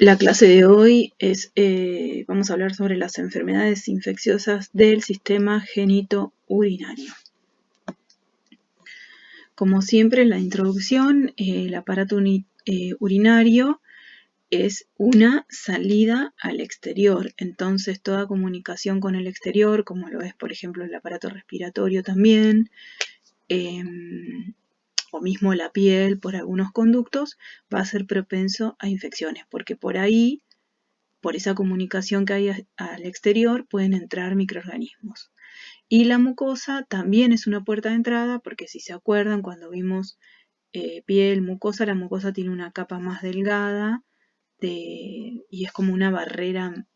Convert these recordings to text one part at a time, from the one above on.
La clase de hoy vamos a hablar sobre las enfermedades infecciosas del sistema genitourinario. Como siempre, en la introducción, el aparato urinario es una salida al exterior. Entonces, toda comunicación con el exterior, como lo es, por ejemplo, el aparato respiratorio también, o mismo la piel por algunos conductos, va a ser propenso a infecciones, porque por ahí, por esa comunicación que hay al exterior, pueden entrar microorganismos. Y la mucosa también es una puerta de entrada, porque si se acuerdan, cuando vimos piel, mucosa, la mucosa tiene una capa más delgada y es como una barrera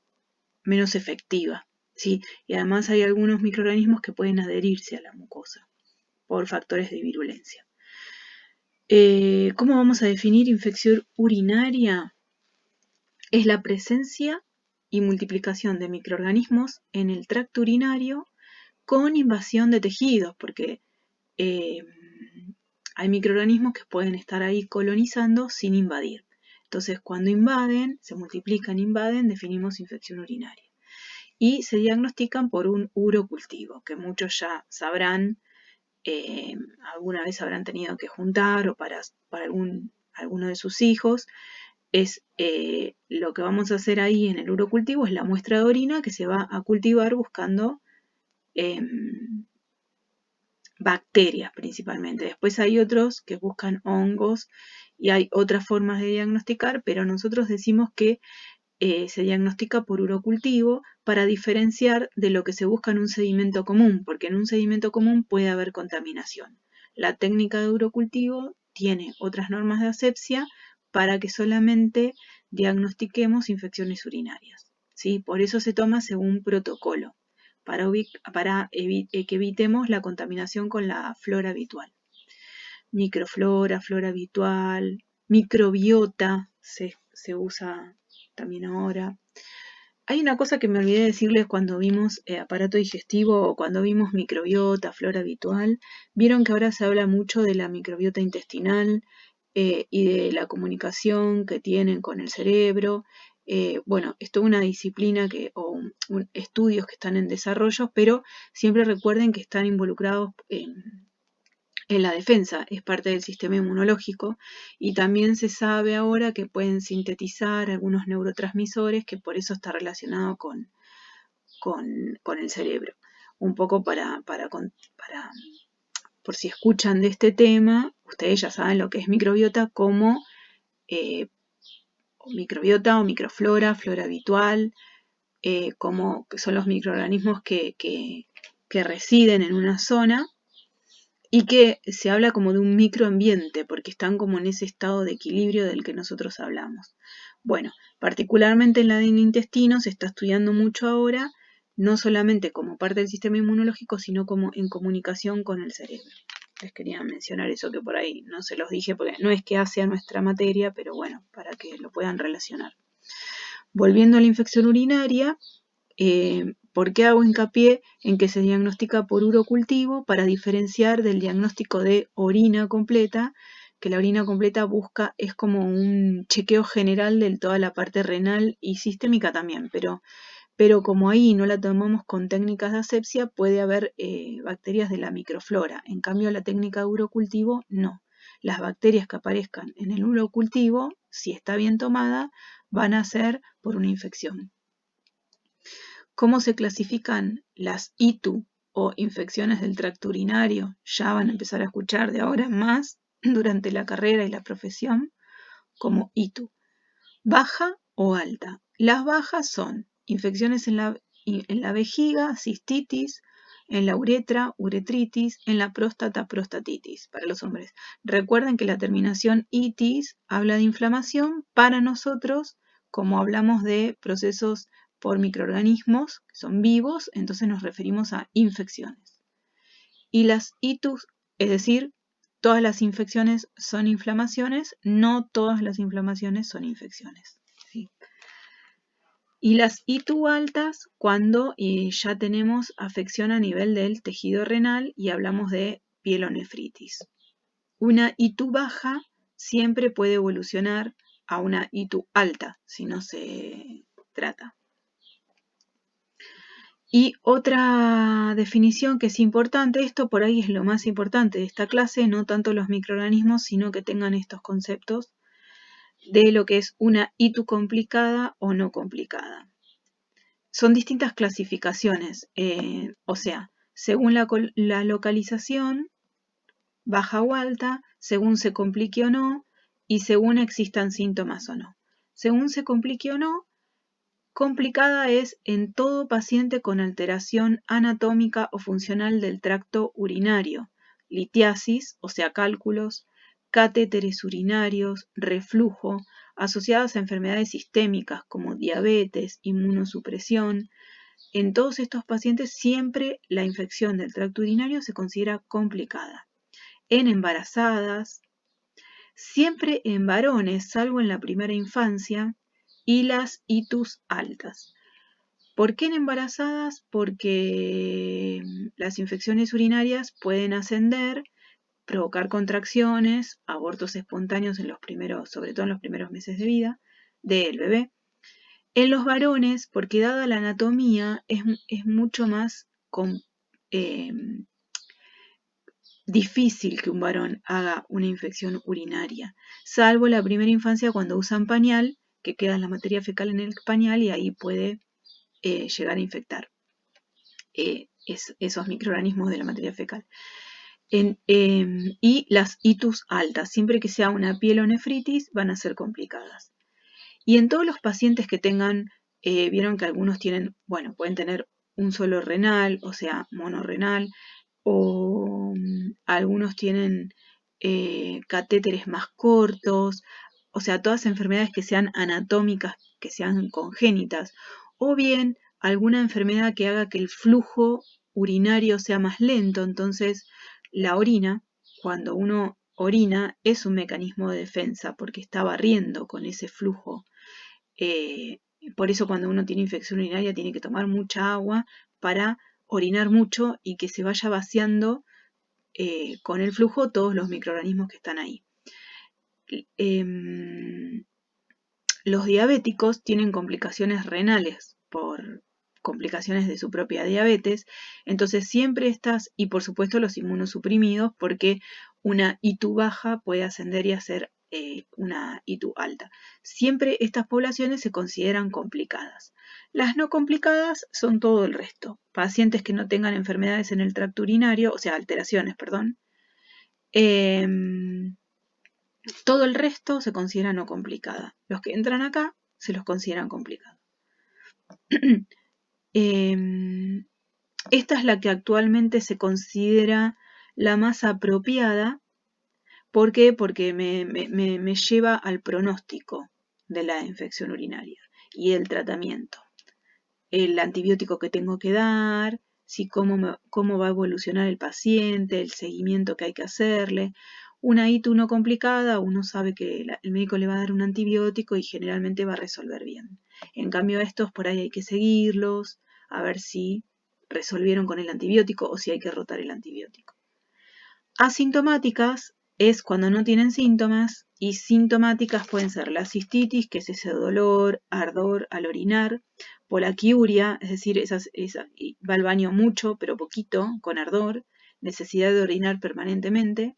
menos efectiva, ¿sí? Y además hay algunos microorganismos que pueden adherirse a la mucosa por factores de virulencia. ¿Cómo vamos a definir infección urinaria? Es la presencia y multiplicación de microorganismos en el tracto urinario con invasión de tejidos, porque hay microorganismos que pueden estar ahí colonizando sin invadir. Entonces, cuando invaden, se multiplican, invaden, definimos infección urinaria. Y se diagnostican por un urocultivo, que muchos ya sabrán, alguna vez habrán tenido que juntar o para alguno de sus hijos. Lo que vamos a hacer ahí en el urocultivo es la muestra de orina que se va a cultivar buscando bacterias principalmente. Después hay otros que buscan hongos y hay otras formas de diagnosticar, pero nosotros decimos que se diagnostica por urocultivo para diferenciar de lo que se busca en un sedimento común, porque en un sedimento común puede haber contaminación. La técnica de urocultivo tiene otras normas de asepsia para que solamente diagnostiquemos infecciones urinarias, ¿sí? Por eso se toma según protocolo, para que evitemos la contaminación con la flora habitual. Microflora, flora habitual, microbiota se usa también ahora. Hay una cosa que me olvidé decirles cuando vimos aparato digestivo o cuando vimos microbiota, flora habitual. Vieron que ahora se habla mucho de la microbiota intestinal y de la comunicación que tienen con el cerebro. Bueno, es toda una disciplina estudios que están en desarrollo, pero siempre recuerden que están involucrados en la defensa, es parte del sistema inmunológico, y también se sabe ahora que pueden sintetizar algunos neurotransmisores, que por eso está relacionado con el cerebro. Un poco por si escuchan de este tema, ustedes ya saben lo que es microbiota como microbiota o microflora, flora habitual, como que son los microorganismos que residen en una zona y que se habla como de un microambiente, porque están como en ese estado de equilibrio del que nosotros hablamos. Bueno, particularmente en la del intestino se está estudiando mucho ahora, no solamente como parte del sistema inmunológico, sino como en comunicación con el cerebro. Les quería mencionar eso, que por ahí no se los dije, porque no es que hace a nuestra materia, pero bueno, para que lo puedan relacionar. Volviendo a la infección urinaria, ¿por qué hago hincapié en que se diagnostica por urocultivo? Para diferenciar del diagnóstico de orina completa, que la orina completa es como un chequeo general de toda la parte renal y sistémica también, pero como ahí no la tomamos con técnicas de asepsia, puede haber bacterias de la microflora. En cambio, la técnica de urocultivo no. Las bacterias que aparezcan en el urocultivo, si está bien tomada, van a ser por una infección. ¿Cómo se clasifican las ITU o infecciones del tracto urinario? Ya van a empezar a escuchar de ahora en más durante la carrera y la profesión como ITU. Baja o alta. Las bajas son infecciones en la vejiga, cistitis, en la uretra, uretritis, en la próstata, prostatitis para los hombres. Recuerden que la terminación itis habla de inflamación. Para nosotros, como hablamos de procesos por microorganismos que son vivos, entonces nos referimos a infecciones. Y las itus, es decir, todas las infecciones son inflamaciones, no todas las inflamaciones son infecciones. ¿Sí? Y las ITU altas cuando ya tenemos afección a nivel del tejido renal y hablamos de pielonefritis. Una ITU baja siempre puede evolucionar a una ITU alta si no se trata. Y otra definición que es importante, esto por ahí es lo más importante de esta clase, no tanto los microorganismos, sino que tengan estos conceptos de lo que es una ITU complicada o no complicada. Son distintas clasificaciones, o sea, según la localización, baja o alta, según se complique o no, y según existan síntomas o no. Según se complique o no, complicada es en todo paciente con alteración anatómica o funcional del tracto urinario, litiasis, o sea, cálculos, catéteres urinarios, reflujo, asociadas a enfermedades sistémicas como diabetes, inmunosupresión. En todos estos pacientes siempre la infección del tracto urinario se considera complicada. En embarazadas, siempre en varones, salvo en la primera infancia, y las ITUs altas. ¿Por qué en embarazadas? Porque las infecciones urinarias pueden ascender, provocar contracciones, abortos espontáneos en los primeros, sobre todo en los primeros meses de vida del bebé. En los varones, porque dada la anatomía, es mucho más difícil que un varón haga una infección urinaria, salvo la primera infancia cuando usan pañal, que queda la materia fecal en el pañal y ahí puede llegar a infectar esos microorganismos de la materia fecal. Y las ITUs altas, siempre que sea una pielonefritis, van a ser complicadas. Y en todos los pacientes que tengan, vieron que algunos tienen, bueno, pueden tener un solo renal, o sea, monorrenal, o algunos tienen catéteres más cortos, o sea, todas enfermedades que sean anatómicas, que sean congénitas, o bien alguna enfermedad que haga que el flujo urinario sea más lento. Entonces, la orina, cuando uno orina, es un mecanismo de defensa porque está barriendo con ese flujo. Por eso cuando uno tiene infección urinaria tiene que tomar mucha agua para orinar mucho y que se vaya vaciando con el flujo todos los microorganismos que están ahí. Los diabéticos tienen complicaciones renales por complicaciones de su propia diabetes, entonces siempre estas, y por supuesto los inmunosuprimidos, porque una ITU baja puede ascender y hacer una ITU alta. Siempre estas poblaciones se consideran complicadas. Las no complicadas son todo el resto. Pacientes que no tengan enfermedades en el tracto urinario, o sea, alteraciones, perdón. Todo el resto se considera no complicada. Los que entran acá se los consideran complicados. Esta es la que actualmente se considera la más apropiada. ¿Por qué? Porque me lleva al pronóstico de la infección urinaria y el tratamiento. El antibiótico que tengo que dar, cómo va a evolucionar el paciente, el seguimiento que hay que hacerle. Una ITU no complicada, uno sabe que el médico le va a dar un antibiótico y generalmente va a resolver bien. En cambio, estos por ahí hay que seguirlos, a ver si resolvieron con el antibiótico o si hay que rotar el antibiótico. Asintomáticas es cuando no tienen síntomas, y sintomáticas pueden ser la cistitis, que es ese dolor, ardor al orinar, polaquiuria, es decir, va al baño mucho pero poquito, con ardor, necesidad de orinar permanentemente,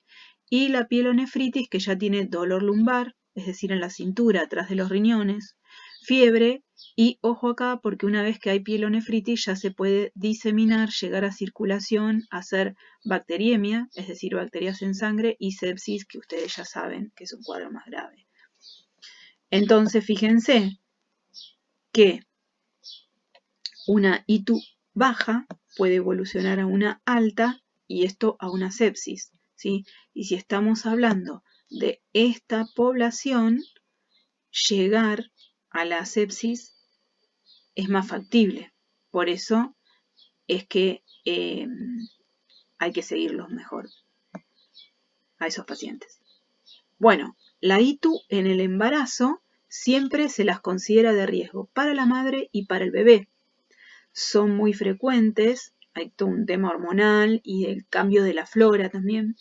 y la pielonefritis, que ya tiene dolor lumbar, es decir, en la cintura, atrás de los riñones, fiebre, y ojo acá porque una vez que hay pielonefritis ya se puede diseminar, llegar a circulación, hacer bacteriemia, es decir, bacterias en sangre, y sepsis, que ustedes ya saben que es un cuadro más grave. Entonces, fíjense que una ITU baja puede evolucionar a una alta y esto a una sepsis, ¿sí? Y si estamos hablando de esta población, llegar a la sepsis es más factible. Por eso es que hay que seguirlos mejor a esos pacientes. Bueno, la ITU en el embarazo siempre se las considera de riesgo para la madre y para el bebé. Son muy frecuentes, hay todo un tema hormonal y el cambio de la flora también.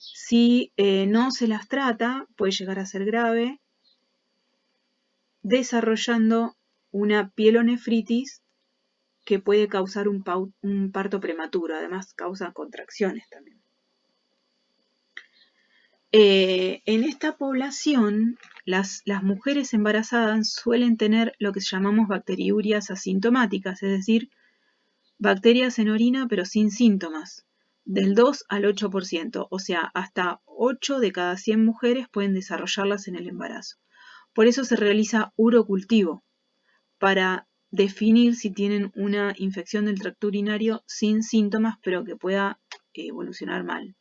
Si no se las trata, puede llegar a ser grave, desarrollando una pielonefritis que puede causar un parto prematuro. Además, causa contracciones también. En esta población, las mujeres embarazadas suelen tener lo que llamamos bacteriurias asintomáticas, es decir, bacterias en orina pero sin síntomas, del 2 al 8%, o sea, hasta 8 de cada 100 mujeres pueden desarrollarlas en el embarazo. Por eso se realiza urocultivo, para definir si tienen una infección del tracto urinario sin síntomas, pero que pueda evolucionar mal.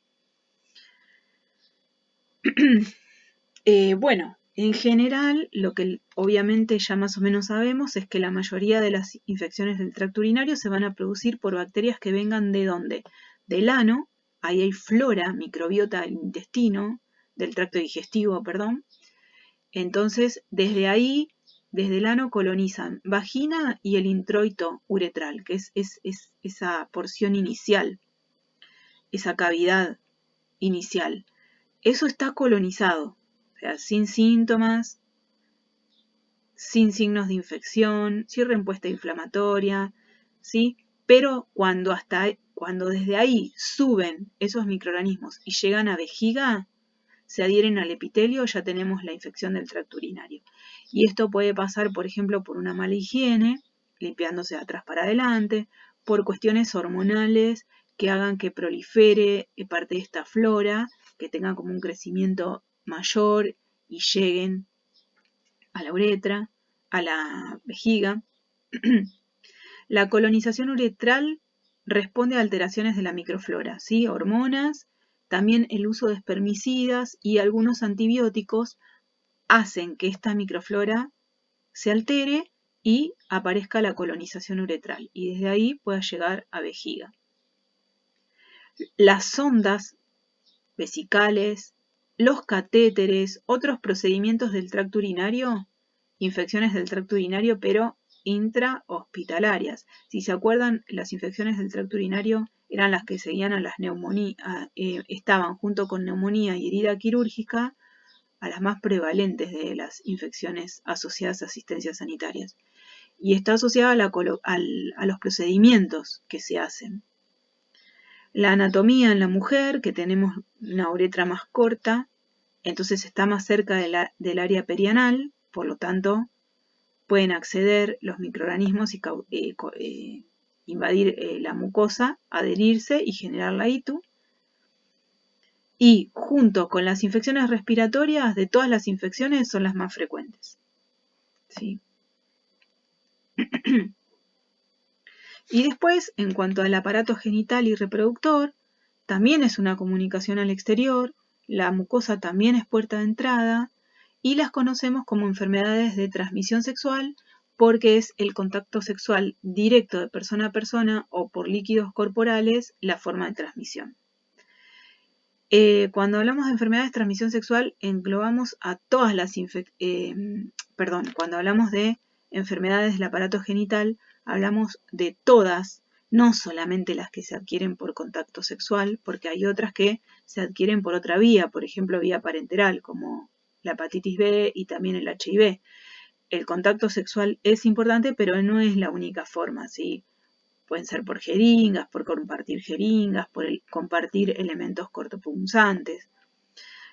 Bueno, en general, lo que obviamente ya más o menos sabemos es que la mayoría de las infecciones del tracto urinario se van a producir por bacterias que vengan ¿de dónde? Del ano, ahí hay flora, microbiota del intestino, del tracto digestivo, perdón. Entonces, desde ahí, desde el ano colonizan vagina y el introito uretral, que es esa porción inicial, esa cavidad inicial. Eso está colonizado, o sea, sin síntomas, sin signos de infección, sin respuesta inflamatoria, ¿sí? Pero cuando desde ahí suben esos microorganismos y llegan a vejiga, se adhieren al epitelio, ya tenemos la infección del tracto urinario. Y esto puede pasar, por ejemplo, por una mala higiene, limpiándose de atrás para adelante, por cuestiones hormonales que hagan que prolifere parte de esta flora, que tengan como un crecimiento mayor y lleguen a la uretra, a la vejiga. La colonización uretral responde a alteraciones de la microflora, ¿sí? Hormonas, también el uso de espermicidas y algunos antibióticos hacen que esta microflora se altere y aparezca la colonización uretral y desde ahí pueda llegar a vejiga. Las sondas vesicales, los catéteres, otros procedimientos del tracto urinario, infecciones del tracto urinario, pero intrahospitalarias. Si se acuerdan, las infecciones del tracto urinario eran las que seguían a las neumonías, estaban junto con neumonía y herida quirúrgica a las más prevalentes de las infecciones asociadas a asistencias sanitarias. Y está asociada a los procedimientos que se hacen. La anatomía en la mujer, que tenemos una uretra más corta, entonces está más cerca del área perianal, por lo tanto pueden acceder los microorganismos y invadir la mucosa, adherirse y generar la ITU. Y junto con las infecciones respiratorias, de todas las infecciones son las más frecuentes. ¿Sí? Y después, en cuanto al aparato genital y reproductor, también es una comunicación al exterior, la mucosa también es puerta de entrada y las conocemos como enfermedades de transmisión sexual porque es el contacto sexual directo de persona a persona o por líquidos corporales la forma de transmisión. Cuando hablamos de enfermedades de transmisión sexual englobamos a todas las cuando hablamos de enfermedades del aparato genital hablamos de todas, no solamente las que se adquieren por contacto sexual, porque hay otras que se adquieren por otra vía, por ejemplo vía parenteral, como la hepatitis B y también el HIV. El contacto sexual es importante, pero no es la única forma, ¿sí? Pueden ser por jeringas, por compartir jeringas, por compartir elementos cortopunzantes.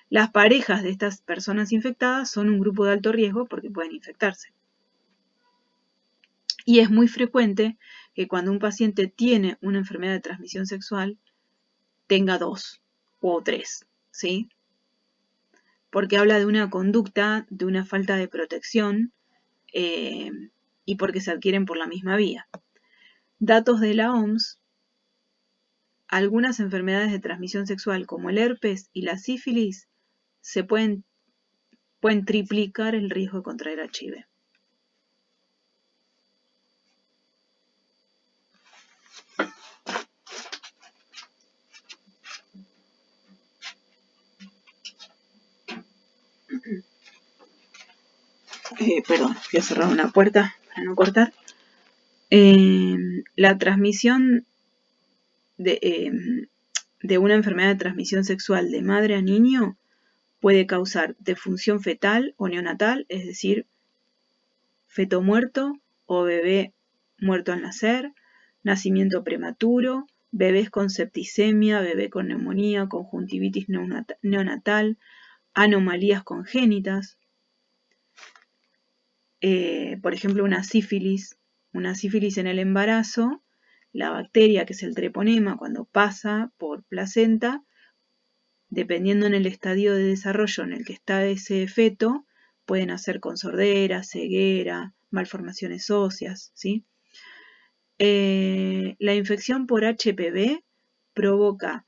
Las parejas de estas personas infectadas son un grupo de alto riesgo porque pueden infectarse. Y es muy frecuente que cuando un paciente tiene una enfermedad de transmisión sexual, tenga 2 o 3, ¿sí? Porque habla de una conducta, de una falta de protección y porque se adquieren por la misma vía. Datos de la OMS, algunas enfermedades de transmisión sexual como el herpes y la sífilis se pueden triplicar el riesgo de contraer HIV. Perdón, voy a cerrar una puerta para no cortar. La transmisión de de una enfermedad de transmisión sexual de madre a niño puede causar defunción fetal o neonatal, es decir, feto muerto o bebé muerto al nacer, nacimiento prematuro, bebés con septicemia, bebé con neumonía, conjuntivitis neonatal, anomalías congénitas, por ejemplo una sífilis en el embarazo, la bacteria que es el treponema cuando pasa por placenta, dependiendo en el estadio de desarrollo en el que está ese feto, pueden hacer con sordera, ceguera, malformaciones óseas, ¿sí? La infección por HPV provoca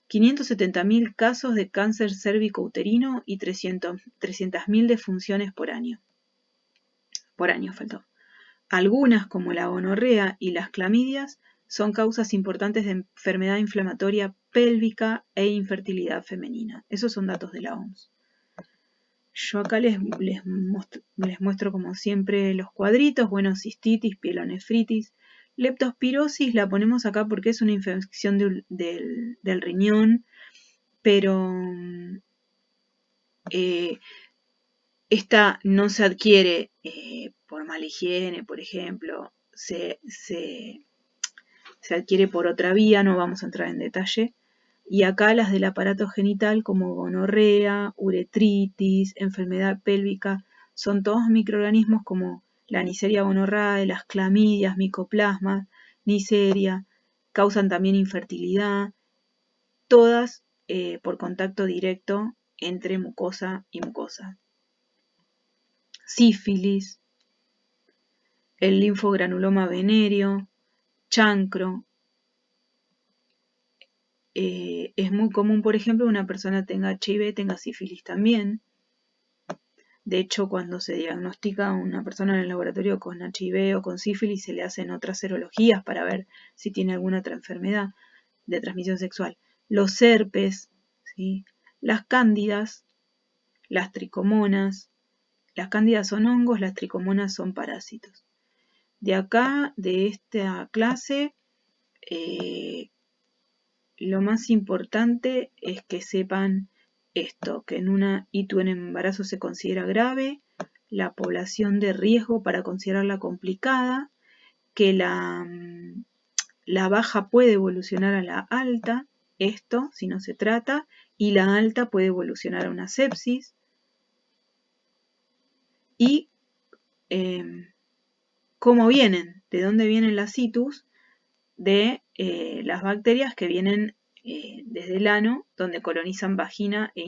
570.000 casos de cáncer cérvico-uterino y 300.000 defunciones por año. Algunas, como la gonorrea y las clamidias, son causas importantes de enfermedad inflamatoria pélvica e infertilidad femenina. Esos son datos de la OMS. Yo acá les muestro como siempre los cuadritos, bueno, cistitis, pielonefritis. Leptospirosis la ponemos acá porque es una infección del riñón, pero esta no se adquiere por mala higiene, por ejemplo, se adquiere por otra vía, no vamos a entrar en detalle. Y acá las del aparato genital como gonorrea, uretritis, enfermedad pélvica, son todos microorganismos como la Neisseria gonorrhoeae, las clamidias, micoplasma, Neisseria, causan también infertilidad, todas por contacto directo entre mucosa y mucosa. Sífilis, el linfogranuloma venéreo, chancro. Es muy común, por ejemplo, que una persona tenga HIV, tenga sífilis también. De hecho, cuando se diagnostica a una persona en el laboratorio con HIV o con sífilis, se le hacen otras serologías para ver si tiene alguna otra enfermedad de transmisión sexual. Los herpes, ¿sí? Las cándidas, las tricomonas. Las cándidas son hongos, las tricomonas son parásitos. De acá, de esta clase, lo más importante es que sepan esto, que en una ITU en embarazo se considera grave, la población de riesgo para considerarla complicada, que la baja puede evolucionar a la alta, esto si no se trata, y la alta puede evolucionar a una sepsis, y cómo vienen, de dónde vienen las ITUs, de las bacterias que vienen desde el ano, donde colonizan vagina e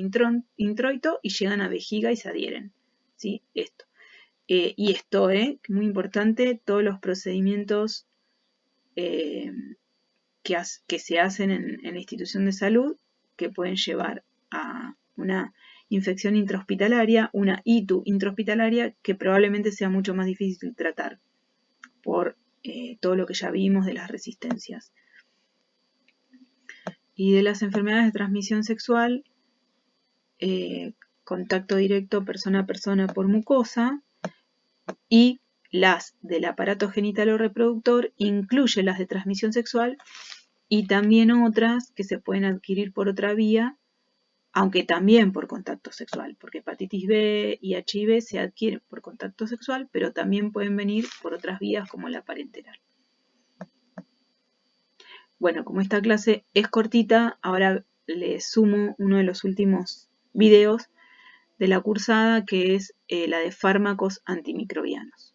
introito y llegan a vejiga y se adhieren. ¿Sí? Esto. Y esto, muy importante, todos los procedimientos que se hacen en la institución de salud que pueden llevar a una infección intrahospitalaria, una ITU intrahospitalaria que probablemente sea mucho más difícil de tratar por todo lo que ya vimos de las resistencias. Y de las enfermedades de transmisión sexual, contacto directo persona a persona por mucosa, y las del aparato genital o reproductor incluye las de transmisión sexual y también otras que se pueden adquirir por otra vía, aunque también por contacto sexual, porque hepatitis B y HIV se adquieren por contacto sexual, pero también pueden venir por otras vías como la parenteral. Bueno, como esta clase es cortita, ahora les sumo uno de los últimos videos de la cursada, que es la de fármacos antimicrobianos.